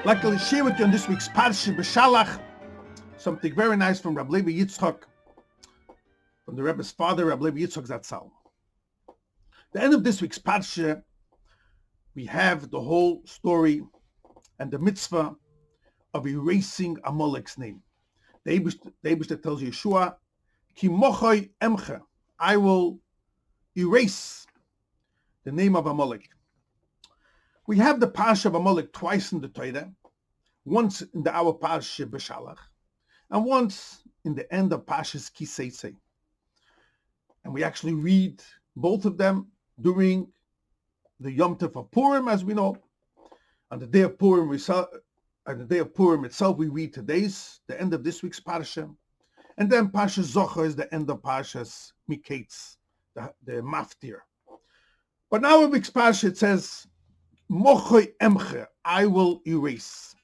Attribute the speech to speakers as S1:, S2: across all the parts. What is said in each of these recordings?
S1: Like to share with you on this week's Parshas בשלח, something very nice from Rabbi Levi Yitzchok, from the Rebbe's father, Rabbi Levi Yitzchok Zatzal. The end of this week's Parsha, we have the whole story and the mitzvah of erasing Amalek's name. The Eibishter tells Yeshua, Ki mochoi emcha, I will erase the name of Amalek. We have the Parsha of Amalek twice in the Torah, once in our Parshas בשלח, and once in the end of Parshas Kisei. And we actually read both of them during the Yom Tov of Purim, as we know. On the day of Purim, itself, we read today's, the end of this week's Parsha. And then Parshas Zochar is the end of Parshas Miketz, the Maftir. But now in week's Parsha it says, Mochoi emche, I will erase.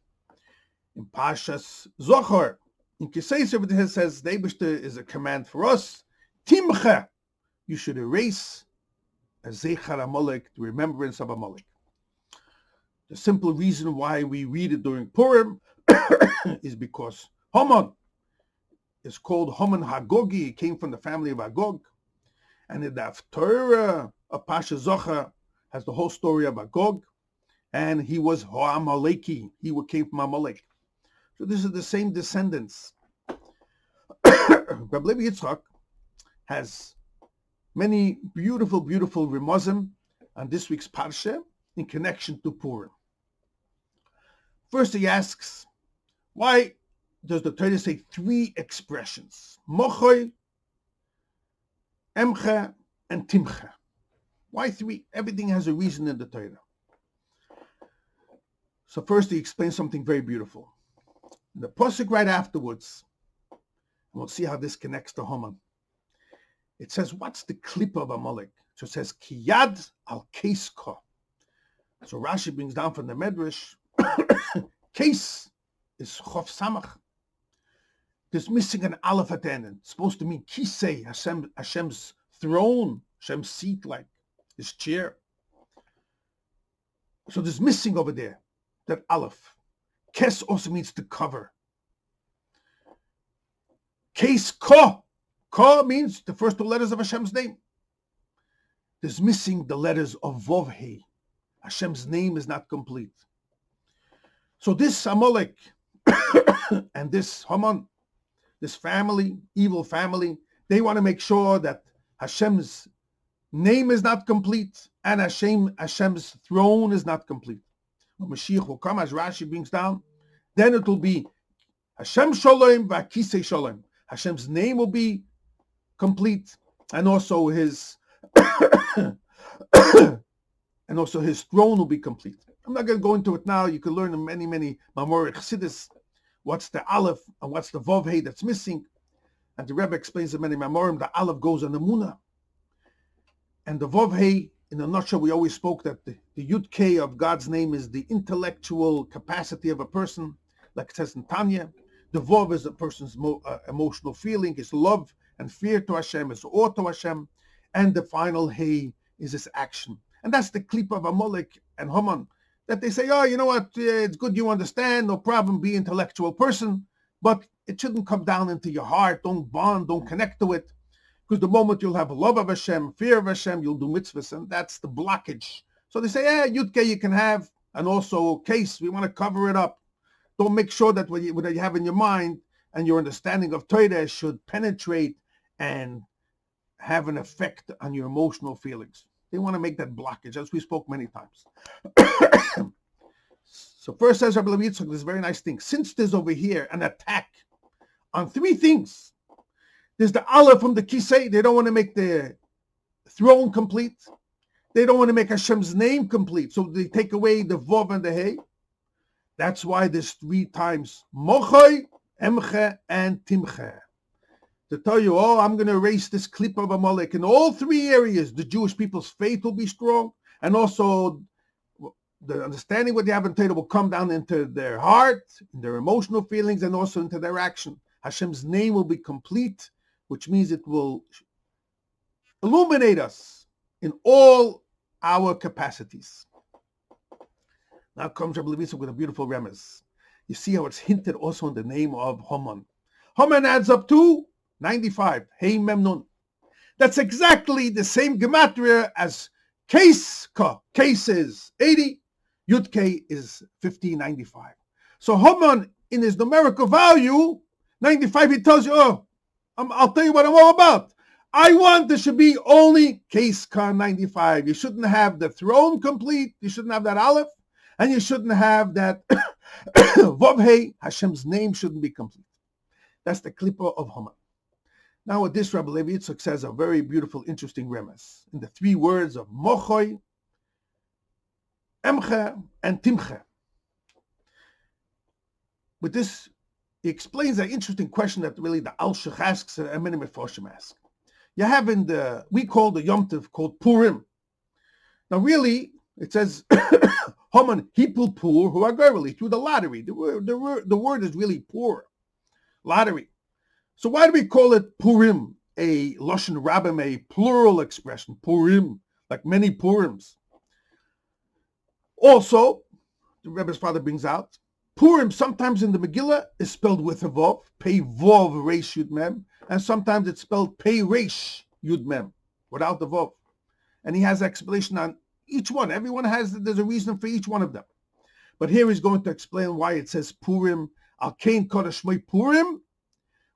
S1: In Parshas Zochar, in Kisei, it says, the Eibishter is a command for us, Timche, you should erase a Zechar Amalek, the remembrance of Amalek. The simple reason why we read it during Purim is because Haman is called Haman Hagogi. He came from the family of Agog. And in the Torah of Parshas Zochar has the whole story of Agog. And he was Ha'amaleki. He came from Amalek. So this is the same descendants. Rabbi Levi Yitzchok has many beautiful, beautiful remozim on this week's Parsha in connection to Purim. First he asks, why does the Torah say three expressions? Mochoi, Emcha, and Timcha. Why three? Everything has a reason in the Torah. So first he explains something very beautiful. In the pasuk right afterwards, and we'll see how this connects to Haman. It says, what's the clip of Amalek? So it says, Kiyad al Keiska. So Rashi brings down from the Medrash, Keis is Chof Samach. There's missing an aleph at the end. It's supposed to mean Kisei, Hashem's throne, Hashem's seat, like his chair. So there's missing over there, that aleph. Kes also means to cover. Keis Ko. Ko means the first two letters of Hashem's name. There's missing the letters of Vov He. Hashem's name is not complete. So this Amalek and this Haman, this family, evil family, they want to make sure that Hashem's name is not complete and Hashem's throne is not complete. When Mashiach will come, as Rashi brings down, then it will be Hashem Shalom v'Kisei Shalom. Hashem's name will be complete, and also his and also his throne will be complete. I'm not going to go into it now. You can learn in many, many Mamorei Chassidus what's the Aleph and what's the Vav Hey that's missing. And the Rebbe explains in many Mamorim, the Aleph goes on the Munah. And the Vav Hey, in a nutshell, we always spoke that the Yud K of God's name is the intellectual capacity of a person, like it says in Tanya. The Vav is a person's emotional feeling, his love and fear to Hashem, his awe to Hashem. And the final Hey is his action. And that's the clip of Amalek and Haman, that they say, oh, you know what, it's good you understand, no problem, be an intellectual person, but it shouldn't come down into your heart, don't bond, don't connect to it, because the moment you'll have love of Hashem, fear of Hashem, you'll do mitzvahs, and that's the blockage. So they say, Yudke you can have, and also case, we want to cover it up. Don't make sure that what you have in your mind and your understanding of Torah should penetrate and have an effect on your emotional feelings. They want to make that blockage, as we spoke many times. So first says Rabbi Levi Yitzchok, this very nice thing. Since there's over here an attack on three things, there's the Aleph from the Kisei. They don't want to make the throne complete. They don't want to make Hashem's name complete. So they take away the Vov and the Hey. That's why there's three times Mochoi, Emche, and Timche. To tell you, I'm going to erase this clip of Amalek. In all three areas, the Jewish people's faith will be strong, and also the understanding what they have in Torah will come down into their heart, in their emotional feelings, and also into their action. Hashem's name will be complete, which means it will illuminate us in all our capacities. Now comes Rebbe Levi with a beautiful remez. You see how it's hinted also in the name of Haman. Haman adds up to 95. Hey Memnun. That's exactly the same gematria as case ka. Case is 80. Yud K is 1595. So Haman, in his numerical value, 95, he tells you, I'll tell you what I'm all about. I want there should be only case ka 95. You shouldn't have the throne complete. You shouldn't have that aleph. And you shouldn't have that Vavhei. Hashem's name shouldn't be complete. That's the klippa of Haman. Now with this, Rabbi Levi Yitzchok says a very beautiful, interesting remes in the three words of mochoy, emche, and timche. With this, he explains an interesting question that really the Al-Shech asks and many Mefarshim ask. You have we call the Yom Tov called Purim. Now really, it says, Haman hipul pur who are goyeli, through the lottery. The word is really poor, lottery. So why do we call it Purim, a Lashon Rabbim, a plural expression, Purim, like many Purims? Also, the Rebbe's father brings out, Purim sometimes in the Megillah is spelled with a Vov, Pei Vov Reish Yud Mem, and sometimes it's spelled Pei Reish Yud Mem, without the Vov. And he has an explanation on each one. There's a reason for each one of them. But here he's going to explain why it says Purim, Al Kain Kodesh Shmoi Purim,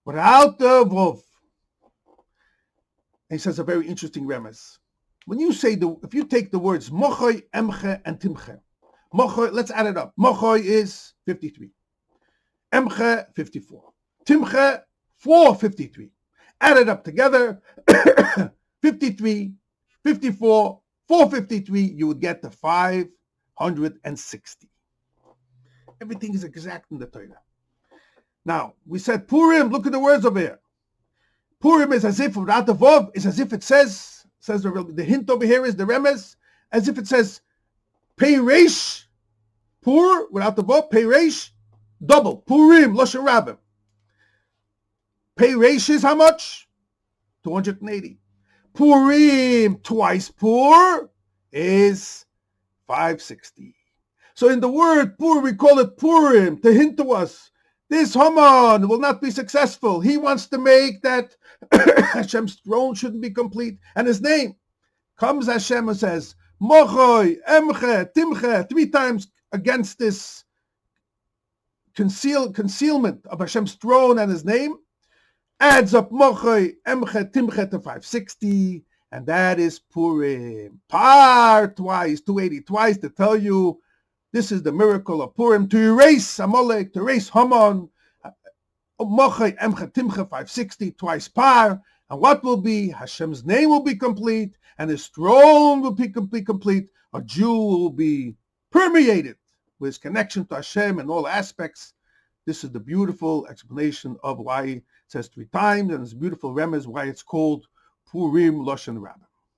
S1: without the Vov. And he says a very interesting remez. When you say if you take the words Mochoy, Emche, and Timche, Mochoy, let's add it up. Mochoy is 53. Emche, 54. Timche, 453. Add it up together, 53, 54, 453, you would get to 560. Everything is exact in the Torah. Now, we said Purim, look at the words over here. Purim is as if, without the Vov, is as if it says the hint over here is the remez, as if it says Pei Reish, Pur, without the Vov, Pei Reish, double, Purim, Lashon Rabbim. Pei Reish is how much? 280. Purim, twice Pur, is 560. So in the word Pur, we call it Purim, to hint to us, this Haman will not be successful. He wants to make that Hashem's throne shouldn't be complete. And his name comes Hashem and says, Mochoy, Emche, Timche, 3 times against this concealment of Hashem's throne and his name, adds up Mochoy, Emche, Timche to 560, and that is Purim. Par twice, 280, twice to tell you this is the miracle of Purim, to erase Amalek, to erase Haman, Mochoy, Emche, Timche, 560, twice par, and what will be? Hashem's name will be complete, and his throne will be complete. A Jew will be permeated with his connection to Hashem in all aspects. This is the beautiful explanation of why it says 3 times, and it's a beautiful remez why it's called Purim Lashon Rabbah.